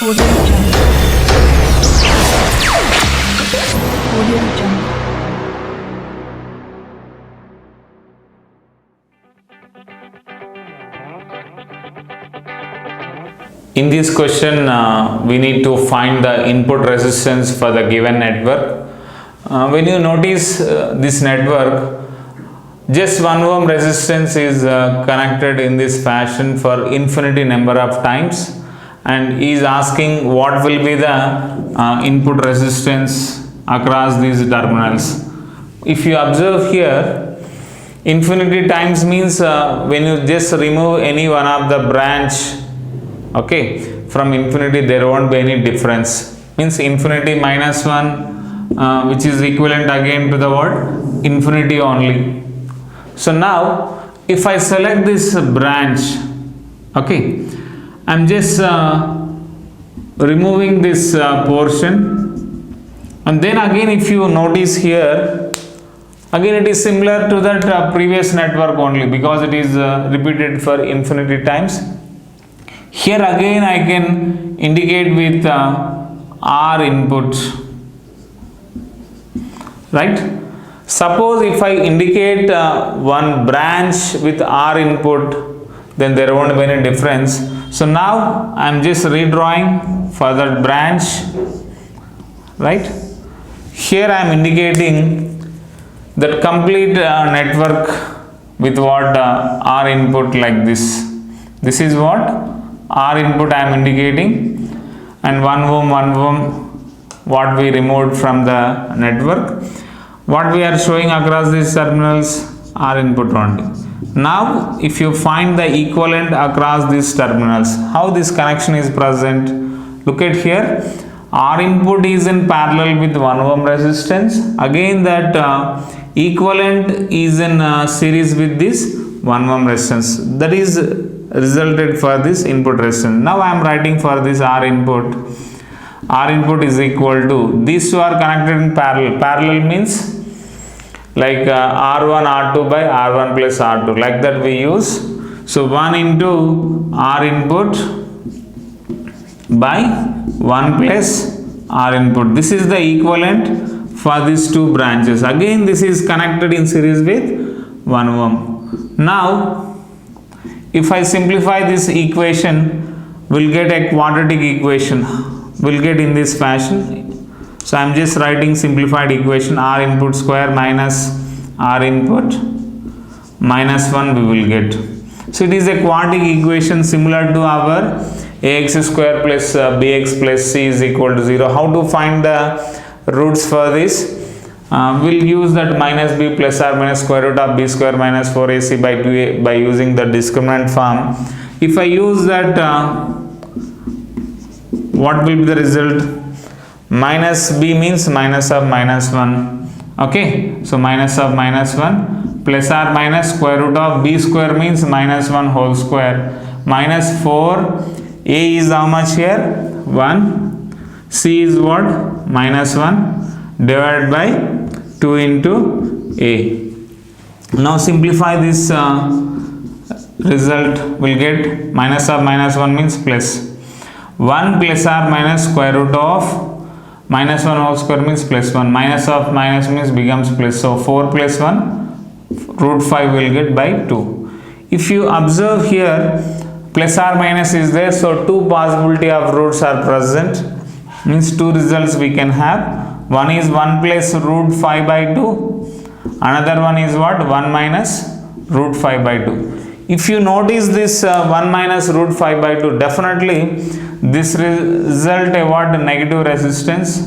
Audio Jungle. Audio Jungle. In this question, we need to find the input resistance for the given network. When you notice this network, just 1 ohm resistance is connected in this fashion for infinity number of times, and he is asking what will be the input resistance across these terminals. If you observe here, infinity times means when you just remove any one of the branch, okay, from infinity there won't be any difference, means infinity minus 1 which is equivalent again to the what, infinity only. So now if I select this branch, okay, I'm just removing this portion, and then again if you notice here, again it is similar to that previous network only, because it is repeated for infinity times. Here again I can indicate with R input, right? Suppose if I indicate one branch with R input, then there won't be any difference. So now I am just redrawing for that branch, right? Here I am indicating that complete network with what R input like this. This is what R input I am indicating, and 1 ohm what we removed from the network. What we are showing across these terminals, R input only. Now if you find the equivalent across these terminals, how this connection is present? Look at here, R input is in parallel with 1 ohm resistance. Again that equivalent is in series with this 1 ohm resistance. That is resulted for this input resistance. Now I am writing for this R input. R input is equal to, these two are connected in parallel. Parallel means like R1 R2 by R1 plus R2, like that we use. So 1 into R input by 1 plus R input. This is the equivalent for these two branches. Again this is connected in series with 1 ohm. Now if I simplify this equation, we'll get a quadratic equation. We'll get in this fashion. So I am just writing simplified equation, R input square minus R input minus 1 we will get. So it is a quadratic equation similar to our ax square plus bx plus c is equal to 0. How to find the roots for this? We'll use that minus b plus r minus square root of b square minus 4ac by 2a by using the discriminant form. If I use that, what will be the result? Minus b means minus of minus 1, okay, so minus of minus 1 plus r minus square root of b square means minus 1 whole square minus 4, a is how much here? 1, c is what? Minus 1 divided by 2 into a. Now simplify this result, will get minus of minus 1 means plus 1 plus r minus square root of minus 1 whole square means plus 1, minus of minus means becomes plus, so 4 plus 1 root 5 will get by 2. If you observe here, plus or minus is there, so two possibility of roots are present, means two results we can have. One is 1 plus root 5 by 2, another one is what? 1 minus root 5 by 2. If you notice this 1 minus root 5 by 2, definitely this result a what? Negative resistance.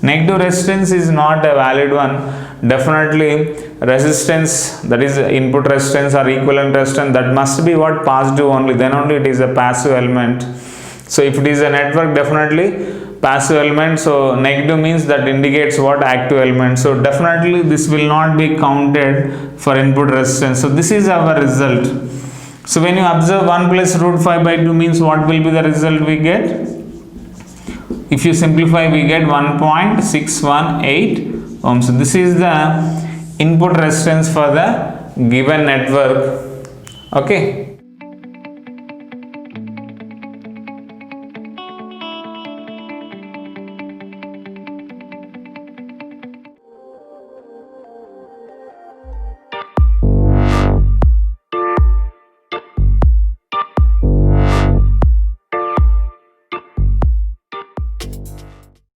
Negative resistance is not a valid one. Definitely resistance, that is input resistance or equivalent resistance, that must be what? Positive only, then only it is a passive element. So if it is a network, definitely passive element, so negative means that indicates what? Active element. So definitely this will not be counted for input resistance. So this is our result. So when you observe 1 plus root 5 by 2 means what will be the result we get? If you simplify, we get 1.618 ohms. So this is the input resistance for the given network, okay.